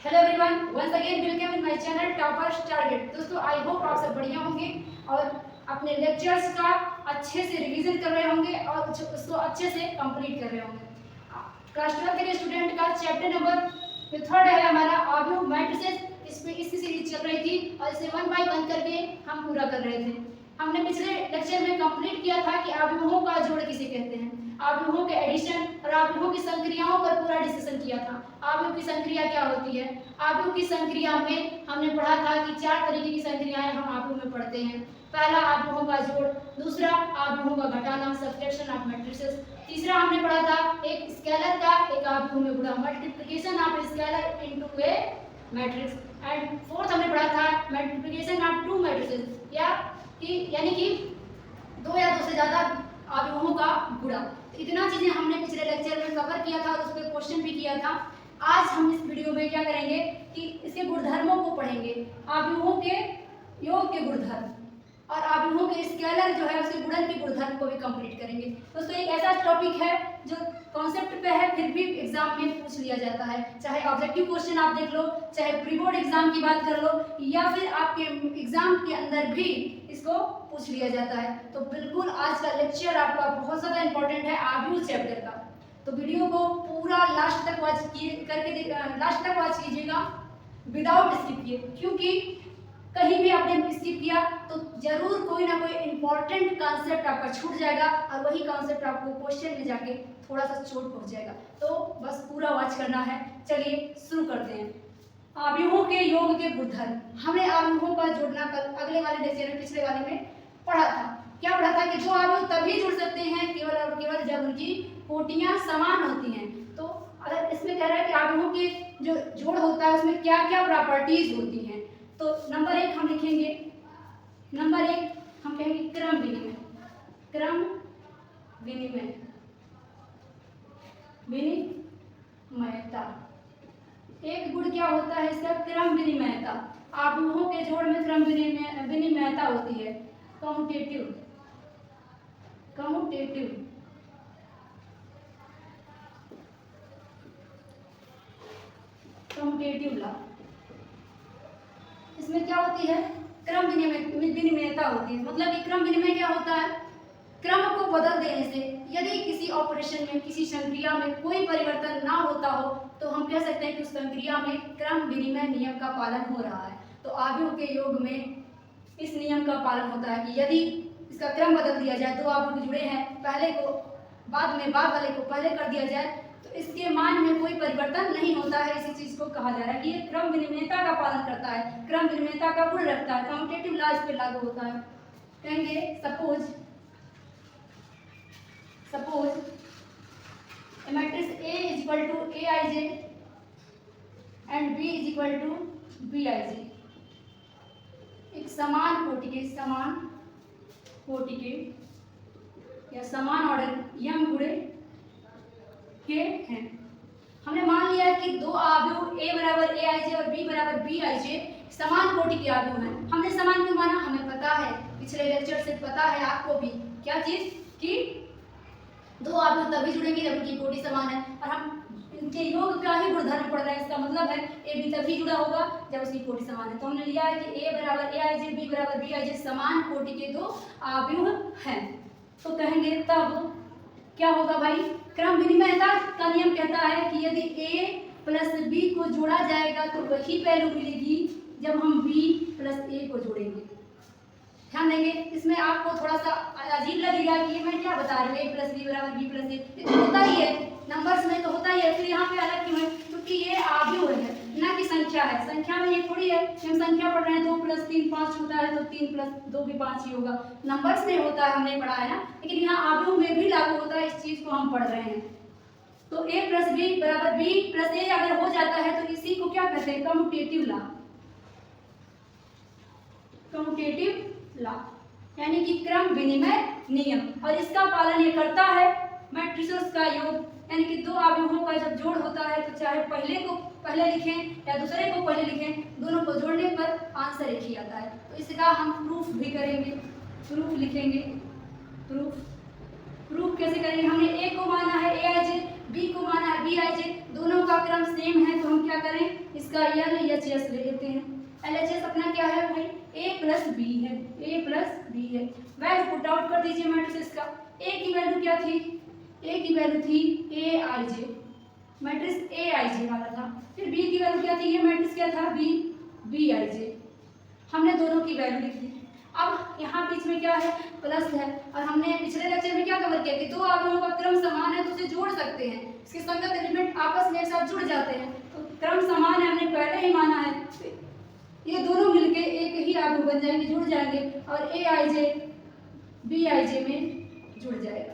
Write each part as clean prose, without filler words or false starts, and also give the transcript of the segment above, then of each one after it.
Hello everyone, once again welcome in my channel toppers target. दोस्तों, I hope आप सब बढ़िया होंगे और अपने लेक्चर्स का अच्छे से रिवीजन कर रहे होंगे और उसको अच्छे से कंप्लीट कर रहे होंगे। क्लास 12 के स्टूडेंट का चैप्टर नंबर थर्ड है हमारा ऑब्जेक्ट मैट्रिसेस। इसमें इसकी सीरीज चल रही थी और इसे 1 बाय 1 करके हम पूरा कर रहे थे। हमने पिछले लेक्चर में कंप्लीट किया था कि आव्यूहों का जोड़ किसे कहते हैं, आव्यूहों के एडिशन और आव्यूहों की संक्रियाओं पर पूरा डिस्कशन किया था। आव्यूह की संक्रिया क्या होती है? आव्यूह की संक्रिया में हमने पढ़ा था कि 4 तरीके की संक्रियाएं हम आव्यूह में पढ़ते हैं। पहला आव्यूहों का जोड़, दूसरा आव्यूहों का घटाना सब्ट्रैक्शन ऑफ मैट्रिसेस, तीसरा हमने पढ़ा था एक स्केलर का एक आव्यूह में गुणा multiplication of scalar into A matrix, and fourth हमने पढ़ा था मल्टीप्लिकेशन ऑफ टू मैट्रिसेस यानी कि 2 या 2 से ज्यादा आव्यूहों का गुणा। इतना चीजें हमने पिछले लेक्चर में कवर किया था और उस पर क्वेश्चन भी किया था। आज हम इस वीडियो में क्या करेंगे कि इसके गुणधर्मों को पढ़ेंगे, आव्यूहों के योग के गुणधर्म और आव्यूहों के स्केलर जो है उसके गुणन के गुणधर्म को भी कंप्लीट करेंगे। दोस्तों, एक ऐसा टॉपिक है जो कॉन्सेप्ट पे है फिर भी एग्जाम में पूछ लिया जाता है, चाहे ऑब्जेक्टिव क्वेश्चन आप देख लो, चाहे प्री बोर्ड एग्जाम की बात कर लो, या फिर आपके एग्जाम के अंदर भी इसको पूछ लिया जाता है। तो बिल्कुल आज का लेक्चर आपका बहुत ज़्यादा इंपॉर्टेंट है आव्यूह चैप्टर का। तो वीडियो को पूरा लास्ट तक वॉच कीजिएगा विदाउट स्किप किए, क्योंकि कहीं भी आपने स्किप किया तो जरूर कोई ना कोई इंपॉर्टेंट कॉन्सेप्ट आपका छूट जाएगा और वही कॉन्सेप्ट आपको क्वेश्चन में जाके थोड़ा सा चोट पहुंच जाएगा। तो बस पूरा वॉच करना है। चलिए शुरू करते हैं। आव्यूहों के योग के गुणधर्म। हमने आव्यूहों का जोड़ना कल अगले वाले लेक्चर में पिछले वाले में पढ़ा था। क्या पढ़ा था कि जो आव्यूह तभी जुड़ सकते हैं केवल और केवल जब उनकी कोटियां समान होती हैं। तो अगर इसमें कह रहा है कि आव्यूहों के जो जोड़ होता है उसमें क्या क्या प्रॉपर्टीज होती हैं, तो नंबर 1 हम लिखेंगे, नंबर 1 हम कहेंगे क्रम विनिमय। क्रम विनिमय, विनिमयता। एक गुण क्या होता है इसका? क्रम विनिमयता। आव्यूहों के जोड़ में क्रम विनिमयता होती है। Commutative, commutative commutative law. इसमें क्या होती है? क्रम विनिमयता होती है। मतलब कि क्रम विनिमय क्या होता है? क्रम को बदल देने से यदि किसी ऑपरेशन में, किसी संक्रिया में कोई परिवर्तन ना होता हो तो हम कह सकते हैं कि उस संक्रिया में क्रम विनिमय नियम का पालन हो रहा है। तो आव्यूह के योग में इस नियम का पालन होता है कि यदि इसका क्रम बदल दिया जाए, 2 आव्यूह जुड़े हैं, पहले को बाद में, बाद वाले को पहले कर दिया जाए तो इसके मान में कोई परिवर्तन नहीं होता है। इसी चीज को कहा जा रहा है कि ये क्रम विनिमयता का पालन करता है, क्रम विनिमयता का गुण रखता है। कम्यूटेटिव लॉ इस पे लागू होता है। कहेंगे suppose a matrix A is equal to Aij and B is equal to Bij। एक समान कोटि के या समान ऑर्डर यम गुणे के हैं। हमने मान लिया कि 2 आव्यूह A बराबर Aij और B बराबर Bij समान कोटि के आव्यूह हैं। हमने समान क्यों माना? हमें पता है, पिछले लेक्चर से पता है आपको भी, क्या चीज कि 2 आव्यूह तभी जुड़ेंगे जब उनकी कोटि समान है, और हम इनके योग का ही गुणधर्म पढ़ रहे हैं। इसका मतलब है ए भी तभी जुड़ा होगा जब उसकी कोटि समान है। तो हमने लिया है कि A बराबर Aij, B बराबर Bij समान कोटि के 2 आव्यूह हैं। तो कहेंगे तब क्या होगा भाई? क्रम विनिमयता का नियम कहता है कि यदि A प्लस B को जोड़ा जाएगा तो वही वैल्यू मिलेगी जब हम B प्लस A को जोड़ेंगे। ध्यान देंगे, इसमें आपको थोड़ा सा अजीब लगेगा कि ये मैं क्या बता रही हूँ, A प्लस B बराबर B प्लस A, ये तो होता ही है, नंबर्स में तो होता ही है। फिर यहाँ पे अलग क्यों है? क्योंकि ये आव्यूह है ना कि संख्या है। संख्या में ये थोड़ी है कि हम संख्या पढ़ रहे हैं, 2 प्लस 3 5 होता है, तो 3 प्लस 2 भी 5 ही होगा। नंबर्स में होता है, हमने पढ़ा है ना, लेकिन यहाँ आव्यूह में भी लागू होता है। इस चीज को हम पढ़ रहे हैं। तो A प्लस B बराबर B प्लस A अगर हो जाता है तो इसी को क्या कहते हैं? Commutative law. कम्यूटेटिव लॉ यानी कि क्रम विनिमय नियम, और इसका पालन ये करता है मैट्रिसेस का योग, यानी कि 2 आव्यूहों का जब जोड़ होता है तो चाहे पहले को पहले लिखें या दूसरे को पहले लिखें, दोनों को जोड़ने पर आंसर एक ही आता है। तो इसका हम प्रूफ भी करेंगे, प्रूफ लिखेंगे। प्रूफ कैसे करेंगे? हमने A को माना है Aij, B को माना है Bij, दोनों का क्रम सेम है, तो हम क्या करें? इसका इसका LHS ले लेते हैं। LHS अपना क्या है भाई, A प्लस बी है, A प्लस बी है। वैल्यू पुट आउट कर दीजिए मैट्रिक्स का। A की वैल्यू क्या थी, A की वैल्यू थी AIJ, मैट्रिक्स AIJ वाला था। फिर B की वैल्यू क्या थी, ये मैट्रिक्स क्या था, BIJ। हमने दोनों की वैल्यू लिख दी। अब यहाँ बीच में क्या है, प्लस है, और हमने पिछले लेक्चर में क्या कवर किया कि दो आव्यूहों का क्रम समान है तो उसे जोड़ सकते हैं, इसके संगत एलिमेंट आपस में एक साथ जुड़ जाते हैं। तो क्रम समान है, हमने पहले ही माना है, ये दोनों मिलके एक ही आव्यूह बन जाएंगे, जुड़ जाएंगे और AIJ BIJ में जुड़ जाएगा।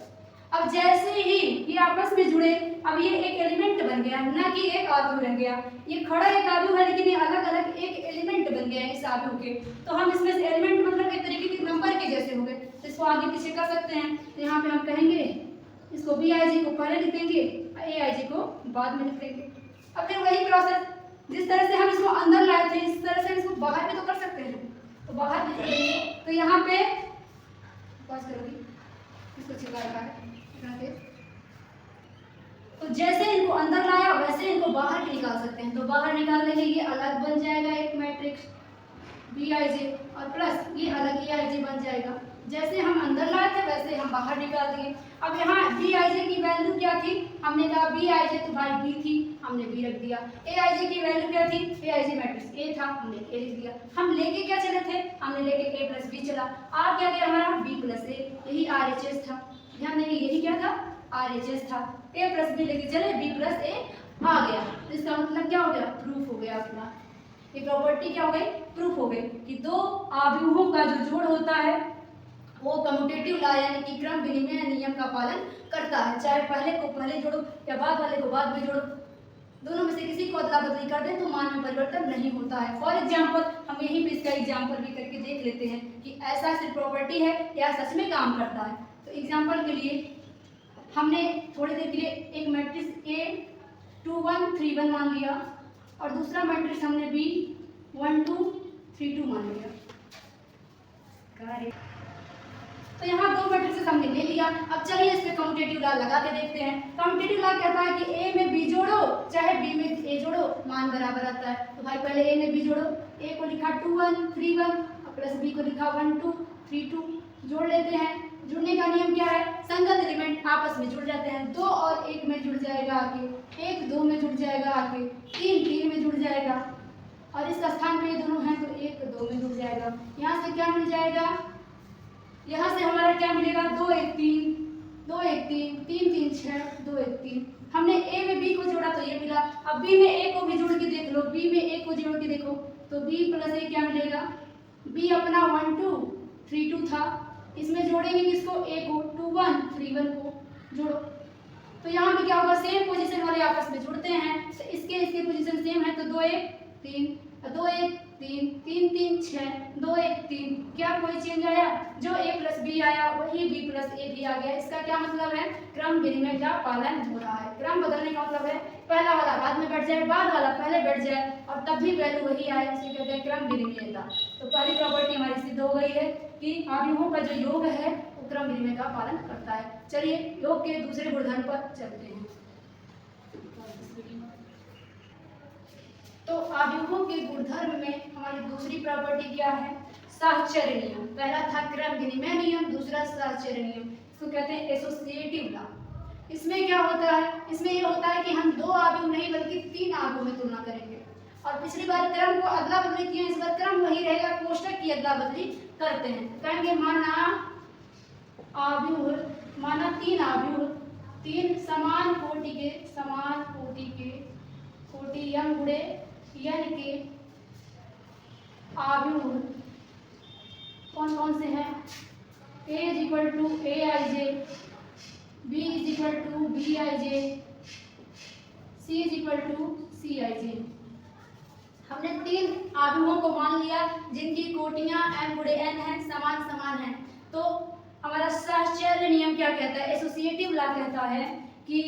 अब जैसे ही ये आपस में जुड़े, अब ये एक एलिमेंट बन गया, ना कि एक आव्यूह रह गया। ये खड़ा एक आव्यूह है लेकिन ये अलग अलग एक एलिमेंट बन गया है इस आव्यूह के। तो हम इसमें से एलिमेंट मतलब एक तरीके के नंबर के जैसे हो गए, तो इसको आगे पीछे कर सकते हैं। तो यहाँ पे हम कहेंगे इसको BIJ को पहले लिख देंगे, AIJ को बाद में लिख देंगे। अब फिर वही प्रोसेस, जिस तरह से हम इसको अंदर लाए थे इस तरह से इसको बाहर भी तो कर सकते हैं। तो बाहर लिख देंगे, तो यहाँ पे पॉज करोगी, इसको चिपका है। तो जैसे इनको अंदर लाया वैसे इनको बाहर भी निकाल सकते हैं। तो बाहर निकालने के लिए अलग बन जाएगा एक मैट्रिक्स BIJ और प्लस ये अलग AIJ बन जाएगा। जैसे हम अंदर लाए थे वैसे हम बाहर निकाल दिए। अब यहाँ BIJ की वैल्यू क्या थी, हमने कहा BIJ तो भाई B थी, हमने B रख दिया। AIJ की वैल्यू क्या थी, AIJ मैट्रिक्स A था, हमने A लिख दिया। हम लेके क्या चले थे, हमने लेके A प्लस B चला। आ क्या गया हमारा B प्लस A, यही RHS था। ध्यान देंगे यही क्या था, RHS था। A प्लस B लेके चले, B प्लस A आ गया। तो इसका मतलब क्या हो गया, प्रूफ हो गया अपना। ये प्रॉपर्टी क्या हो गई, प्रूफ हो गई कि दो आव्यूहों का जो जोड़ होता है वो कम्यूटेटिव लॉ यानी कि क्रम विनिमय नियम का पालन करता है। चाहे पहले को पहले जोड़ो या बाद वाले को बाद में जोड़ो, दोनों में से किसी को अदला बदली कर दें तो मान में परिवर्तन नहीं होता है। फॉर एग्जाम्पल हम यहीं पे इसका एग्जाम्पल भी करके देख लेते हैं कि ऐसा सिर्फ प्रॉपर्टी है या सच में काम करता है। तो एग्जाम्पल के लिए हमने थोड़ी देर के लिए एक मैट्रिक्स A2131 मान लिया और दूसरा मैट्रिक्स हमने B1232 मान लिया। तो यहाँ दो मैट्रिक्स हमने ले लिया। अब चलिए इस पे कम्यूटेटिव लॉ लगा के देखते हैं। कम्यूटेटिव लॉ कहता है कि A में B जोड़ो चाहे B में A जोड़ो, मान बराबर आता है। तो भाई पहले A में B जोड़ो, A को लिखा 2131 और प्लस B को लिखा 1232, जोड़ लेते हैं। जुड़ने का नियम क्या है, संगत एलिमेंट आपस में जुड़ जाते हैं। 2 और 1 में जुड़ जाएगा आगे, 1 2 में जुड़ जाएगा आगे, 3 3 में जुड़ जाएगा और इस स्थान पे ये दोनों हैं तो 1 2 में जुड़ जाएगा। यहाँ से क्या मिल जाएगा, यहाँ से हमारा क्या मिलेगा, 2 1 3 2 1 3 3 3 6 2 1 3। हमने A में B को जोड़ा तो ये मिला। अब B में A को भी जोड़ के देख लो, B में A को जोड़ के देखो तो B प्लस A क्या मिलेगा, B अपना 1232 था, इसमें जोड़ेंगे किसको, A को 2131 को जोड़ो। तो यहाँ पे क्या होगा, सेम पोजीशन वाले आपस में जुड़ते हैं तो इसके पोजीशन सेम है तो 2 1 3 2 1 3 3 3 6 2 1 3। क्या कोई चेंज आया, जो A प्लस B आया वही B प्लस A भी आ गया। इसका क्या मतलब है, क्रम विनिमय का पालन हो रहा है। क्रम बदलने का मतलब है पहला वाला बाद में बैठ जाए, बाद वाला पहले बैठ जाए और तब भी वैल्यू वही आए, इसे कहते हैं क्रम विनिमयता। तो पहली प्रॉपर्टी हमारी सिद्ध हो गई है कि आव्यूहों का जो योग है वो क्रम विनिमय का पालन करता है। चलिए योग के दूसरे गुणधर्म पर चलते हैं। तो आव्यूहों के गुणधर्म में हमारी दूसरी प्रॉपर्टी क्या है, साहचर्य नियम। पहला था क्रम विनिमय नियम, दूसरा साहचर्य नियम, इसको कहते हैं एसोसिएटिव लॉ। इसमें क्या होता है, इसमें ये होता है कि हम 2 आव्यूह नहीं बल्कि 3 आव्यूह में तुलना करेंगे। और पिछली बार क्रम को अदला बदली किए, इस बार क्रम वही रहेगा, कोष्टक की अदला बदली करते हैं। कहेंगे माना आव्यूह, माना 3 आव्यूह, 3 समान कोटि के कोटि यम गुणे यन के आव्यूह कौन कौन से हैं, A = AIJ, B = BIJ, C = CIJ। हमने 3 आव्यूहों को मान लिया जिनकी कोटियां m गुणे n है, समान समान है। तो हमारा साहचर्य नियम क्या कहता है, एसोसिएटिव लॉ कहता है कि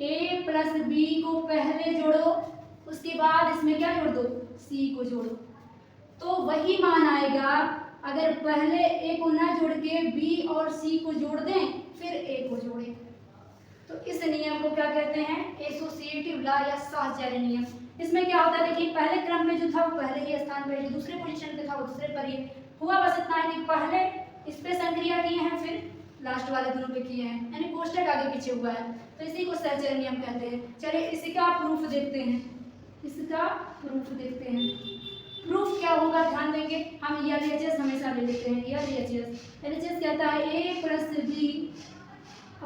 A प्लस B को पहले जोड़ो, उसके बाद इसमें क्या जोड़ दो, C को जोड़ो। तो वही मान आएगा अगर पहले A को ना जोड़ के B और C को जोड़ दें फिर A को जोड़ें। तो इस नियम को क्या कहते हैं, एसोसिएटिव लॉ या साहचर्य नियम। इसमें क्या होता है देखिए, पहले क्रम में जो था वो पहले ही स्थान पे, जो दूसरे पोजीशन पे था वो दूसरे पर ही हुआ। बस इतना है कि पहले इस पे संक्रिया किए हैं, फिर लास्ट वाले दोनों पे किए हैं, यानी कोष्ठक आगे पीछे हुआ है, तो इसी को सहचर्य नियम कहते हैं। चलिए इसका प्रूफ देखते हैं, इसका प्रूफ देखते हैं। प्रूफ क्या होगा ध्यान देंगे, हम एलएचएस हमेशा ले लेते हैं। एलएचएस कहता है ए प्लस बी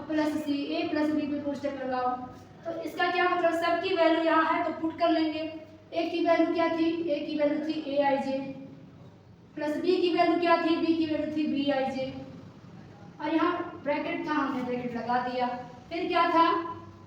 प्लस सी, ए प्लस बी पे कोष्ठक लगाओ। तो इसका क्या मतलब, सबकी वैल्यू यहाँ है तो पुट कर लेंगे। ए की वैल्यू क्या थी, ए की वैल्यू थी ए आई जे, प्लस बी की वैल्यू क्या थी, बी की वैल्यू थी बी आई जे, और यहाँ ब्रैकेट था, हमने ब्रैकेट लगा दिया। फिर क्या था,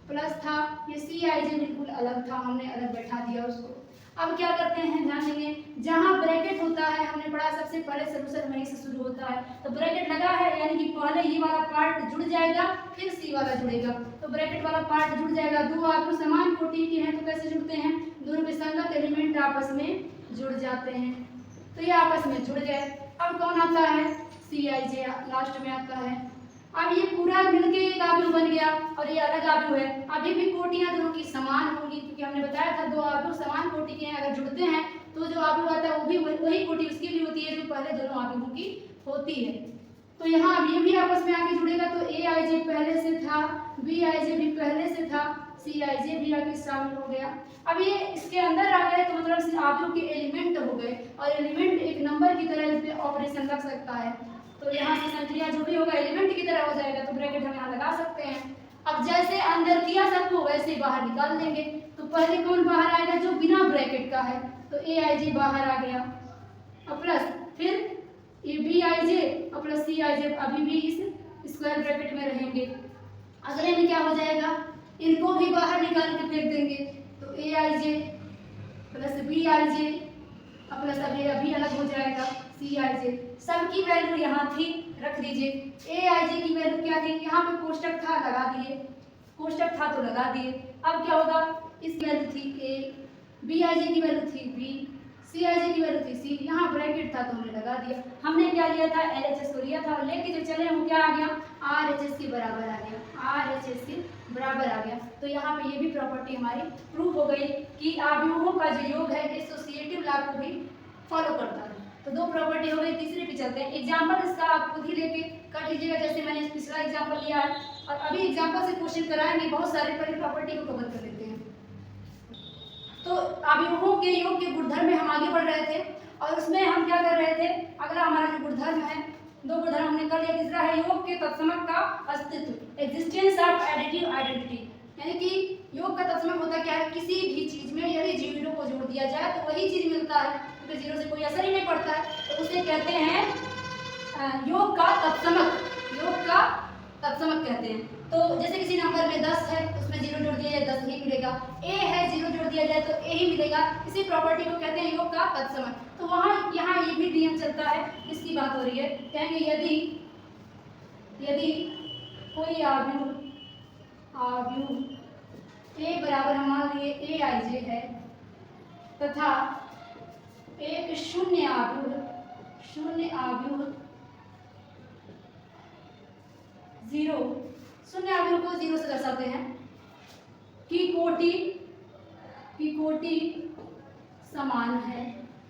प्लस था, ये सी आई जे बिल्कुल अलग था, हमने अलग बैठा दिया उसको। अब क्या करते हैं, ध्यान देंगे, जहाँ ब्रैकेट होता है हमने पढ़ा सबसे पहले सॉल्यूशन वहीं से शुरू होता है, तो ब्रैकेट लगा है यानी कि पहले ये वाला पार्ट जुड़ जाएगा, फिर सी वाला जुड़ेगा, तो ब्रैकेट वाला पार्ट जुड़ जाएगा। दो आव्यूह समान कोटि के हैं तो कैसे जुड़ते हैं, दोनों विसंगत एलिमेंट आपस में जुड़ जाते हैं, तो ये आपस में जुड़ गए। अब कौन आता है, सी आई जे लास्ट में आता है। अब ये पूरा मिलके एक आव्यूह बन गया और ये अलग आव्यूह है। अभी भी कोटियां दोनों की समान होंगी, क्योंकि हमने बताया था दो आव्यूह समान कोटि के हैं, अगर जुड़ते हैं तो जो आव्यूह आता है वो भी वही कोटि उसकी भी होती है जो पहले दोनों आव्यूहों की होती है। तो यहाँ अब ये भी आपस में आके जुड़ेगा, तो ए आई जे पहले से था, बी आई जे भी पहले से था, सी आई जे भी आके शामिल हो गया। अब ये इसके अंदर आ गए तो मतलब आव्यूह के एलिमेंट हो गए, और एलिमेंट एक नंबर की तरह इस पे ऑपरेशन लग सकता है, तो यहाँ से संक्रिया जो भी होगा एलिमेंट की तरह हो जाएगा, तो ब्रैकेट हम यहाँ लगा सकते हैं। अब जैसे अंदर किया सबको वैसे ही बाहर निकाल देंगे, तो पहले कौन बाहर आएगा, जो बिना ब्रैकेट का है, तो ए आई जे बाहर आ गया, और प्लस फिर ये बी आई जे और प्लस सी आई जे अभी भी इस स्क्वायर ब्रैकेट में रहेंगे। अगले में क्या हो जाएगा, इनको भी बाहर निकाल के फेंक देंगे, तो ए आई जे प्लस बी आई जे और प्लस अभी अलग हो जाएगा सी आई जे। सबकी वैल्यू यहाँ थी, रख दीजिए। ए आई जे की वैल्यू क्या थी, यहाँ पे कोष्ठक था लगा दिए, कोष्ठक था तो लगा दिए। अब क्या होगा, इसकी वैल्यू थी ए, बी आई जे की वैल्यू थी बी, सी आई जे की वैल्यू थी सी, यहाँ ब्रैकेट था तो हमने लगा दिया। हमने क्या लिया था, एल एच एस को लिया था, और लेके जो चले वो क्या आ गया, आर एच एस के बराबर आ गया, आर एच एस के बराबर आ गया। तो यहाँ पे ये भी प्रॉपर्टी हमारी प्रूव हो गई कि आव्यूहों का जो योग है एसोसिएटिव लॉ को भी फॉलो करता है। तो दो प्रॉपर्टी हो गई, तीसरे पे चलते हैं। एग्जाम्पल इसका आप खुद ही लेके कर लीजिएगा, जैसे मैंने पिछला एग्जाम्पल लिया है, और अभी एग्जाम्पल से क्वेश्चन कराएंगे, बहुत सारे पहले प्रॉपर्टी को कवर कर लेते हैं। तो आव्यूहों के योग के गुणधर्म में हम आगे बढ़ रहे थे, और उसमें हम क्या कर रहे थे, अगला हमारा जो गुणधर्म है, दो गुणधर्म हमने कर लिया, तीसरा है योग के तत्समक का अस्तित्व, एग्जिस्टेंस ऑफ एडिटिव आइडेंटिटी, यानी कि योग का तत्समक होता क्या है, किसी भी चीज में यदि जीरो को जोड़ दिया जाए तो वही चीज मिलता है, क्योंकि जीरो से कोई असर ही नहीं पड़ता है, तो उसे कहते हैं योग का तत्समक, योग का तत्समक कहते हैं। तो जैसे किसी नंबर में 10 है, उसमें जीरो जोड़ दिया जाए 10 ही मिलेगा, ए है जीरो जोड़ दिया जाए तो ए ही मिलेगा, इसी प्रॉपर्टी को कहते हैं योग का तत्समक। तो वहाँ यहाँ ये भी नियम चलता है, इसकी बात हो रही है, कहेंगे यदि कोई आव्यूह ए बराबर हम मान लिए ए आई जे है, तथा एक शून्य आव्यूह जीरो, शून्य आव्यूह को जीरो से दर्शाते हैं, की कोटि समान है,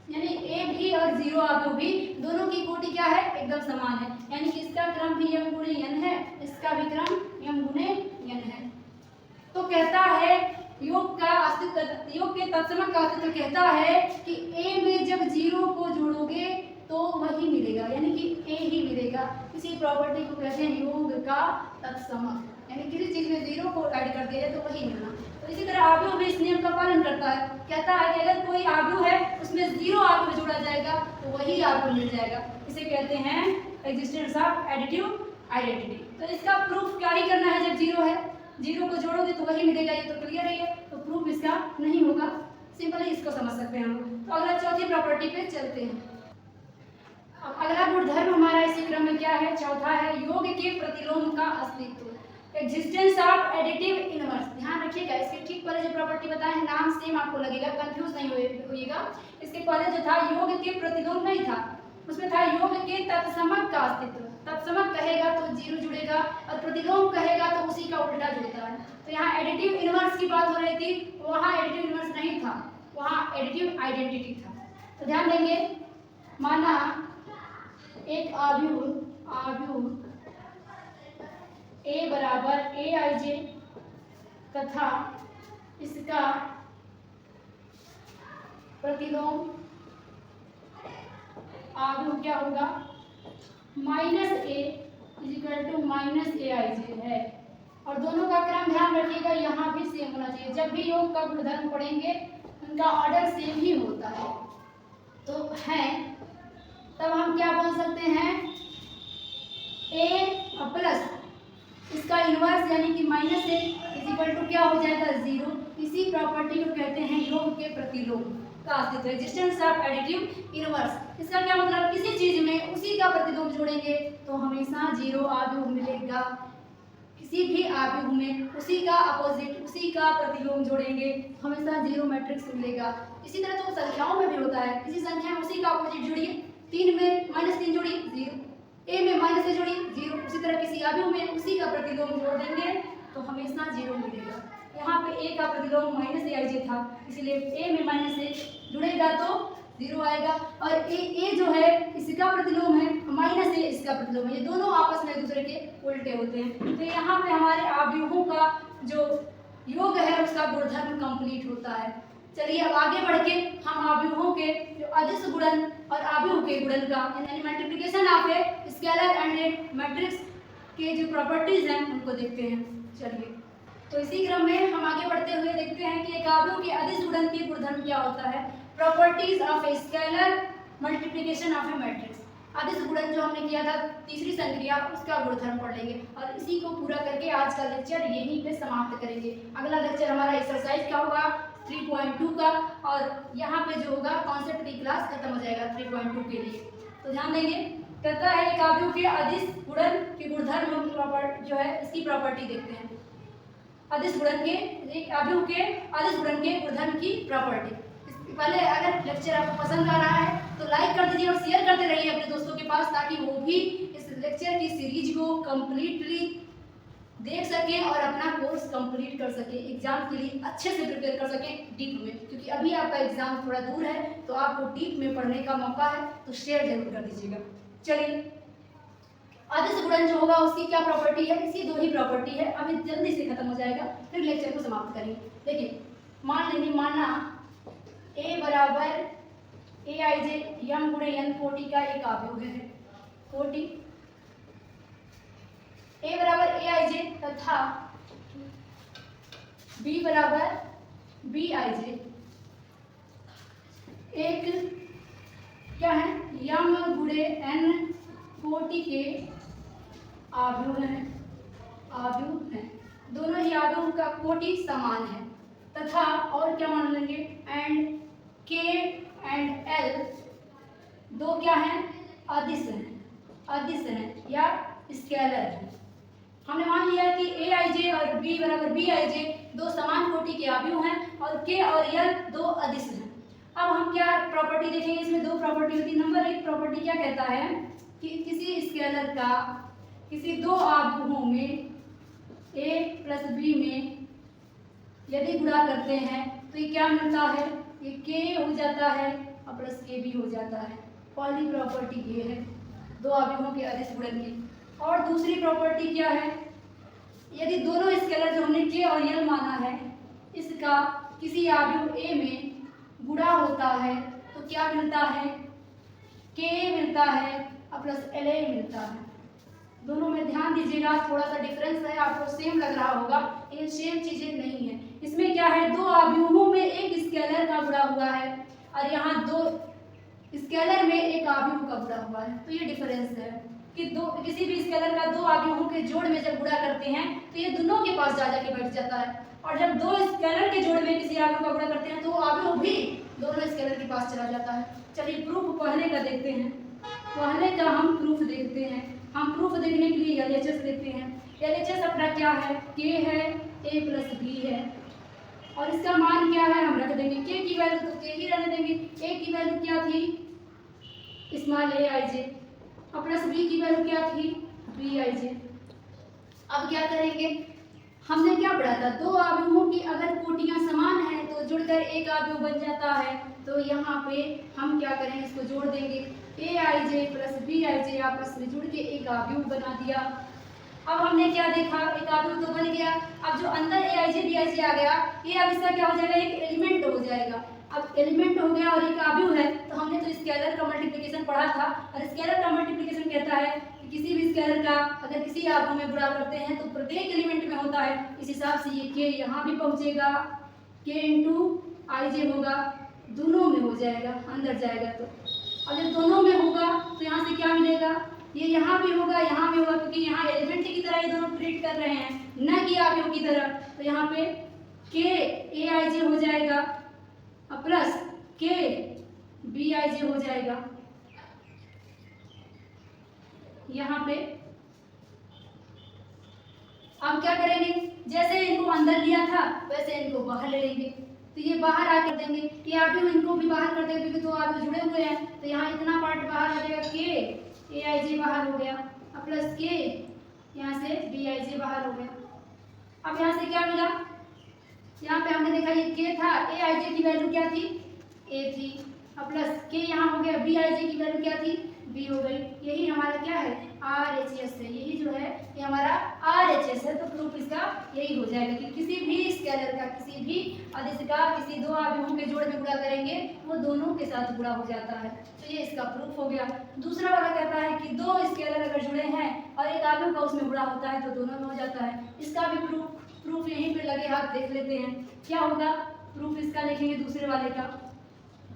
यानी ए भी और जीरो आव्यूह भी दोनों की कोटि क्या है, एकदम समान है, यानी कि इसका क्रम भी m गुणे n है, इसका भी क्रम m गुणे n है। तो कहता है योग का अस्तित्व, योग के तत्समक का अस्तित्व कहता है कि ए में जब जीरो को जोड़ोगे तो वही मिलेगा, यानी कि ए ही मिलेगा। इसी प्रॉपर्टी को कहते हैं योग का तत्समक, यानी किसी चीज में जीरो को ऐड कर दिया जाए तो वही मिलना। तो इसी तरह आव्यूह भी इस नियम का पालन करता है, कहता है कि अगर कोई आव्यूह है उसमें जीरो आव्यूह जोड़ा जाएगा तो वही आव्यूह मिल जाएगा, इसे कहते हैं एग्जिस्टेंस ऑफ एडिटिव आइडेंटिटी। तो इसका प्रूफ क्या ही करना है, जब जीरो है, जीरो को जोड़ोगे तो वही मिलेगा, ये तो क्लियर है, तो प्रूफ इसका नहीं होगा, सिंपली इसको समझ सकते हैं हम। तो अगला चौथी प्रॉपर्टी पे चलते हैं। अब अगला गुणधर्म हमारा इसी क्रम में क्या है, चौथा है योग के प्रतिलोम का अस्तित्व, एग्जिस्टेंस ऑफ एडिटिव इनवर्स। ध्यान रखिएगा, इसके ठीक पहले जो प्रॉपर्टी बताए हैं नाम सेम आपको लगेगा, कंफ्यूज नहीं होइएगा। इसके पहले जो था योग के प्रतिलोम नहीं था, उसमें था योग के तत्समक का अस्तित्व। तत्समक कहेगा तो जीरो जुड़ेगा और प्रतिलोम कहेगा तो उसी का उल्टा जुड़ता है। तो यहाँ एडिटिव इनवर्स की बात हो रही थी, वहाँ एडिटिव इनवर्स नहीं था, वहाँ एडिटिव आइडेंटिटी था। तो ध्यान देंगे, माना एक आव्यूह ए बराबर aij तथा इसका प्रतिलोम आव्यूह क्या होगा, -a = -aij है। और दोनों का क्रम ध्यान रखिएगा, यहाँ भी सेम होना चाहिए। जब भी योग का गुणधर्म पढ़ेंगे उनका ऑर्डर सेम ही होता है। तो है, तब हम क्या बोल सकते हैं, a प्लस इसका इनवर्स यानी कि -a = क्या हो जाएगा, 0। इसी प्रॉपर्टी को कहते हैं योग के प्रतिलोम का अस्तित्व, रेजिस्टेंस ऑफ एडिटिव इनवर्स। इसका क्या मतलब, किसी चीज में उसी का प्रतिलोम जोड़ेंगे तो हमेशा 0 आव्यूह मिलेगा, किसी भी आव्यूह में उसी का अपोजिट, उसी का प्रतिलोम जोड़ेंगे हमेशा 0 मैट्रिक्स मिलेगा। इसी तरह तो संख्याओं में भी होता है, किसी संख्या में उसी का अपोजिट जोड़िए, 3 में -3 जोड़िए 0, a में -a जोड़िए 0, उसी तरह किसी आव्यूह में उसी का प्रतिलोम जोड़ देंगे तो हमेशा 0 मिलेगा। यहाँ पे a का प्रतिलोम -aij था, इसलिए a में -a जुड़ेगा तो 0 आएगा। और a जो है इसका प्रतिलोम है, -a इसका प्रतिलोम है, ये दोनों आपस में एक दूसरे के उल्टे होते हैं। तो यहाँ पे हमारे आव्यूहों का जो योग है उसका गुणधर्म कंप्लीट होता है। चलिए अब आगे बढ़ के हम आव्यूहों के जो अदिश गुणन और आव्यूह के गुणन का यानी multiplication of a scalar and A matrix के जो प्रॉपर्टीज हैं उनको देखते हैं। चलिए, तो इसी क्रम में हम आगे बढ़ते हुए देखते हैं कि एक आव्यूह के अदिश गुणन के गुणधर्म क्या होता है। Properties of a scalar multiplication of A matrix, अदिश गुणन जो हमने किया था तीसरी संक्रिया, उसका गुणधर्म पढ़ लेंगे और इसी को पूरा करके आज का लेक्चर यहीं पे समाप्त करेंगे। अगला लेक्चर हमारा एक्सरसाइज का होगा 3.2 का, और यहाँ पे जो होगा कॉन्सेप्ट की क्लास खत्म हो जाएगा 3.2 के लिए। तो ध्यान देंगे, कहता है एक आव्यूह के अदिश गुणन के गुणधर्म जो है इसकी प्रॉपर्टी देखते हैं। अदिश गुणन के, एक आव्यूह के अदिश गुणन के गुणधर्म की प्रॉपर्टी। पहले अगर लेक्चर आपको पसंद आ रहा है तो लाइक कर दीजिए और शेयर करते रहिए अपने दोस्तों के पास, ताकि वो भी इस लेक्चर की सीरीज को कंप्लीटली देख सकें और अपना कोर्स कंप्लीट कर सकें, एग्जाम के लिए अच्छे से प्रिपेयर कर सकें डीप में, क्योंकि अभी आपका एग्जाम थोड़ा दूर है तो आपको डीप में पढ़ने का मौका है, तो शेयर जरूर कर दीजिएगा। चलिए, अदिश गुणन जो होगा उसकी क्या प्रॉपर्टी है, इसकी 2 ही प्रॉपर्टी है, अभी जल्दी से खत्म हो जाएगा फिर लेक्चर को समाप्त करेंगे। देखिए, मान लेंगे, माना a बराबर aij m गुणे n कोटि का एक आव्यूह है, कोटि a बराबर aij तथा b बराबर bij एक क्या है, m गुणे n कोटि के आव्यूह हैं, दोनों ही आव्यूह का कोटि समान है तथा और क्या मान लेंगे, एंड k एंड l दो क्या हैं, अदिश हैं या स्केलर हैं। हमने मान लिया कि aij और b बराबर bij दो समान कोटि के आव्यूह हैं और k और l दो अदिश हैं। अब हम क्या प्रॉपर्टी देखेंगे, इसमें 2 प्रॉपर्टी होती है। नंबर 1 प्रॉपर्टी क्या कहता है कि किसी स्केलर का किसी 2 आव्यूहों में a प्लस b में यदि गुणा करते हैं तो ये क्या मिलता है, ये k हो जाता है और प्लस k भी हो जाता है। पहली प्रॉपर्टी ये है 2 आव्यूहों के अदिश गुणन की। और दूसरी प्रॉपर्टी क्या है, यदि दोनों स्केलर जो हमने k और l माना है इसका किसी आव्यूह a में गुणा होता है तो क्या मिलता है, k मिलता है और प्लस la मिलता है। दोनों में ध्यान दीजिएगा, थोड़ा सा डिफरेंस है, आपको सेम लग रहा होगा, ये सेम चीजें नहीं है। इसमें क्या है, 2 आव्यूहों में एक स्केलर का गुणा हुआ है और यहाँ 2 स्केलर में एक आव्यूह का गुणा हुआ है, तो ये डिफरेंस है कि किसी भी स्केलर का 2 आव्यूहों के जोड़ में जब गुणा करते हैं तो ये दोनों के पास जा जाके बैठ जाता है, और जब 2 स्केलर के जोड़ में किसी आव्यूह का गुणा करते हैं तो आव्यूह भी दोनों स्केलर के पास चला जाता है। चलिए प्रूफ पहले का देखते हैं, पहले का हम प्रूफ देखते हैं। हम प्रूफ देखने के लिए LHS देखते हैं। LHS अपना क्या है, k है, a प्लस b है और इसका मान क्या है हम रख देंगे, k की वैल्यू तो k ही रहने देंगे। a की वैल्यू क्या थी, स्मॉल aij अब प्लस बी की वैल्यू क्या थी, बी आई जे। अब क्या करेंगे, हमने क्या पढ़ा था, दो अवयवों की अगर कोटियां समान हैं तो जुड़कर एक अवयव बन जाता है। तो यहाँ पे हम क्या करेंगे, इसको जोड़ देंगे, ए आई जे प्लस बी आई जे आपस में जुड़ के एक अवयव बना दिया। अब हमने क्या देखा, एक अवयव तो बन गया। अब जो अंदर ए आई जे बी आई जे आ गया, ये अब इसका क्या हो जाएगा, एक एलिमेंट हो जाएगा। अब एलिमेंट हो गया और एक अवयव है, तो हमने तो स्केलर का मल्टीप्लिकेशन पढ़ा था, और स्केलर का मल्टीप्लिकेशन कहता है कि किसी भी स्केलर का अगर किसी अवयव में गुणा करते हैं तो प्रत्येक एलिमेंट में होता है। इस हिसाब से ये के यहाँ भी पहुंचेगा, के इंटू आई जे होगा, दोनों में हो जाएगा, अंदर जाएगा। तो अगर दोनों में होगा तो यहाँ से क्या मिलेगा, ये यहाँ भी होगा, यहाँ भी होगा, क्योंकि यहाँ एलिमेंट की तरह ये दोनों ट्रीट कर रहे हैं, न कि अवयव की तरह। तो यहाँ पे के ए आई जे हो जाएगा प्लस के बी आई जे हो जाएगा। यहाँ पे हम क्या करेंगे, जैसे इनको अंदर लिया था वैसे इनको बाहर ले लेंगे। तो ये बाहर आकर देंगे, ये अभी इनको भी बाहर कर देंगे क्योंकि दो अभी जुड़े हुए हैं। तो यहाँ इतना पार्ट बाहर आ जाएगा, के ए आई जे बाहर हो गया, अब प्लस के यहाँ से बी आई जे बाहर हो गया। अब यहाँ से क्या मिला, यहाँ पे हमने देखा ये के था, ए आई जे की वैल्यू क्या थी, ए थी, अब प्लस के यहाँ हो गया, बी आई जे की वैल्यू क्या थी, बी हो गई। यही हमारा क्या है, आर एच एस है, यही जो है ये हमारा आर एच एस है। तो प्रूफ इसका यही हो जाएगा कि किसी भी स्केलर का किसी भी अदिश का किसी दो अवयवों के जोड़ में गुणा करेंगे वो दोनों के साथ गुणा हो जाता है। तो ये इसका प्रूफ हो गया। दूसरा वाला कहता है कि दो स्केलर अगर जुड़े हैं और एक अवयव का उसमें गुणा होता है तो दोनों में हो जाता है। इसका भी प्रूफ यहीं पे लगे हाथ देख लेते हैं क्या होगा। प्रूफ इसका लिखेंगे दूसरे वाले का,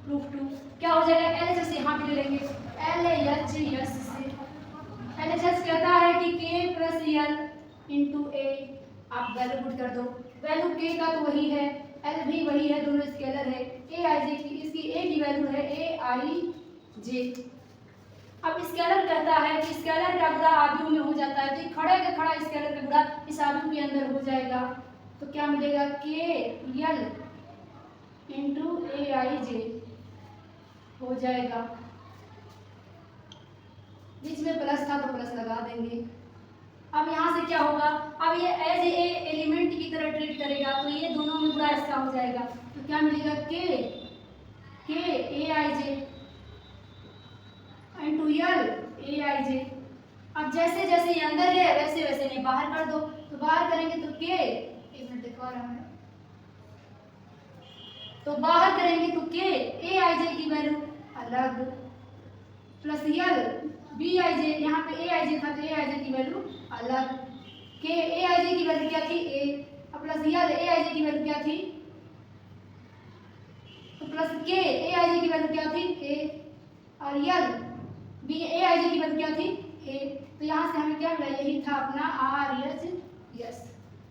प्रूफ 2 क्या हो जाएगा, एल एच एस यहाँ पे ले लेंगे, एल एच एस से एल एच एस कहता है कि के प्लस एल इंटू ए, आप वैल्यू पुट कर दो, वैल्यू के का तो वही है, एल भी वही है, दोनों स्केलर है। ए आई जे की, इसकी ए की वैल्यू है ए आई जे। अब स्केलर कहता है कि स्केलर का गुणा अवयव में हो जाता है, तो खड़े का खड़ा स्केलर का गुणा इस अवयव के अंदर हो जाएगा। तो क्या मिलेगा, के एल इंटू ए आई जे हो जाएगा। बीच में प्लस था तो प्लस लगा देंगे। अब यहाँ से क्या होगा, अब ये एज ए एलिमेंट की तरह ट्रीट करेगा तो ये दोनों में गुणा इसका हो जाएगा। तो क्या मिलेगा, के ए आई जे इंटू एल ए आई जे। अब जैसे जैसे ये अंदर है वैसे वैसे नहीं बाहर कर दो, तो बाहर करेंगे तो के, एक मिनट दिखा रहा है, तो बाहर करेंगे तो के ए आई जे की वैल्यू अलग प्लस एल बी आई जे, यहाँ पे ए आई जे था तो ए आई जे की वैल्यू अलग, के ए आई जे की वैल्यू क्या थी ए, अब प्लस एल ए आई जे की वैल्यू क्या थी, तो प्लस के ए आई जे की वैल्यू क्या थी ए, और एल बी ए आई जे की वैल्यू क्या थी ए। तो यहाँ से हमें क्या मिला, यही था अपना आर एच एस।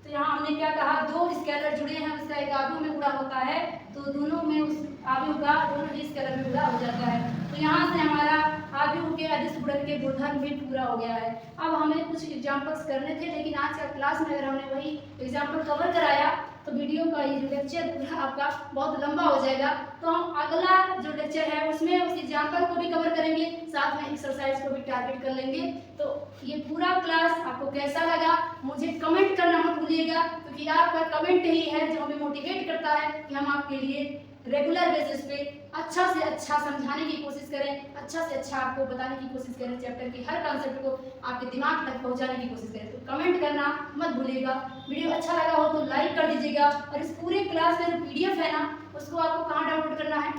तो यहाँ हमने क्या कहा, दो स्केलर जुड़े हैं उसका एक अवयव में गुणा होता है तो दोनों में उस अवयव का दोनों ही स्केलर में गुणा हो जाता है। तो यहाँ से हमारा अवयव के अदिश गुणन के गुणधर्म भी पूरा हो गया है। अब हमें कुछ एग्जांपल्स करने थे, लेकिन आज का क्लास में अगर हमने वही एग्जांपल कवर कराया तो वीडियो का ये जो लेक्चर पूरा आपका बहुत लंबा हो जाएगा। तो हम अगला जो लेक्चर है उसमें उस एग्जांपल को भी कवर करेंगे, साथ में एक्सरसाइज को भी टारगेट कर लेंगे। तो ये पूरा क्लास आपको कैसा लगा मुझे कमेंट करना मत भूलिएगा, क्योंकि आपका कमेंट ही है जो हमें मोटिवेट करता है कि हम आपके लिए रेगुलर बेसिस पे अच्छा से अच्छा समझाने की कोशिश करें, अच्छा से अच्छा आपको बताने की कोशिश करें, चैप्टर के हर कॉन्सेप्ट को आपके दिमाग तक पहुंचाने की कोशिश करें। तो कमेंट करना मत भूलिएगा। वीडियो अच्छा लगा हो तो लाइक कर दीजिएगा, और इस पूरे क्लास का जो PDF है ना उसको आपको कहाँ डाउनलोड करना है,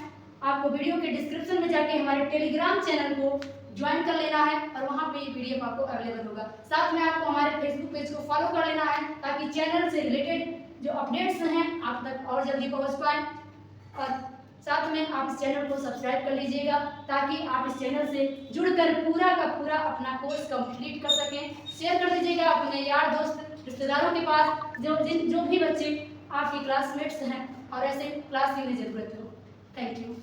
आपको वीडियो के डिस्क्रिप्शन में जाके हमारे टेलीग्राम चैनल को ज्वाइन कर लेना है और वहाँ पे ये PDF आपको अवेलेबल होगा। साथ में आपको हमारे फेसबुक पेज को फॉलो कर लेना है ताकि चैनल से रिलेटेड जो अपडेट्स हैं आप तक और जल्दी पहुँच पाएँ, और साथ में आप इस चैनल को सब्सक्राइब कर लीजिएगा ताकि आप इस चैनल से जुड़कर पूरा का पूरा अपना कोर्स कंप्लीट कर सकें। शेयर कर दीजिएगा अपने यार दोस्त रिश्तेदारों के पास जो भी बच्चे आपके क्लासमेट्स हैं और ऐसे क्लास की जरूरत हो। Thank you.